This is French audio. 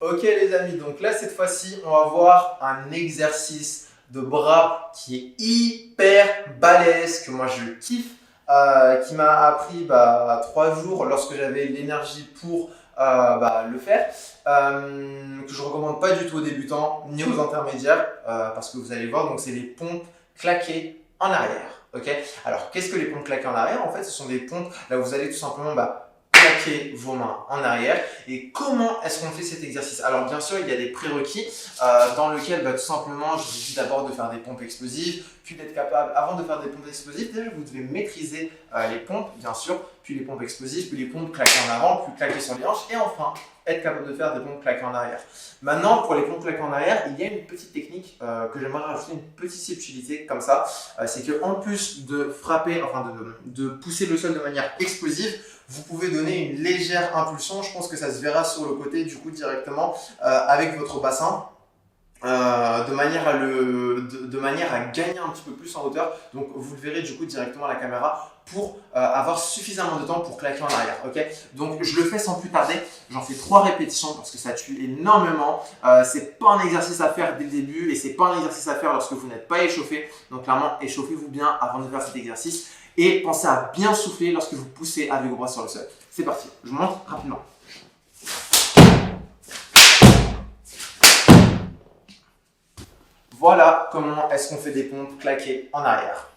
Ok les amis, donc là cette fois-ci on va voir un exercice de bras qui est hyper balèze, que moi je kiffe, qui m'a appris 3 jours lorsque j'avais l'énergie pour le faire, que je recommande pas du tout aux débutants ni aux intermédiaires, parce que vous allez voir, donc c'est les pompes claquées en arrière. Ok. Alors qu'est-ce que les pompes claquées en arrière? En fait ce sont des pompes là où vous allez tout simplement claquer vos mains en arrière. Et comment est-ce qu'on fait cet exercice? Alors bien sûr, il y a des prérequis dans lesquels tout simplement, je vous dis d'abord de faire des pompes explosives, puis d'être capable, avant de faire des pompes explosives, déjà vous devez maîtriser les pompes, bien sûr, puis les pompes explosives, puis les pompes claquées en avant, puis claquer sur les hanches, et enfin, être capable de faire des pompes claquées en arrière. Maintenant, pour les pompes claquées en arrière, il y a une petite technique que j'aimerais rajouter, une petite subtilité comme ça, c'est qu'en plus de frapper, enfin de pousser le sol de manière explosive, vous pouvez donner une légère impulsion. Je pense que ça se verra sur le côté du coup directement avec votre bassin. De manière à gagner un petit peu plus en hauteur. Donc vous le verrez du coup directement à la caméra pour avoir suffisamment de temps pour claquer en arrière. Ok. Donc je le fais sans plus tarder. J'en fais 3 répétitions parce que ça tue énormément. C'est pas un exercice à faire dès le début et c'est pas un exercice à faire lorsque vous n'êtes pas échauffé. Donc clairement, échauffez-vous bien avant de faire cet exercice et pensez à bien souffler lorsque vous poussez avec vos bras sur le sol. C'est parti. Je vous montre rapidement. Voilà comment est-ce qu'on fait des pompes claquées en arrière.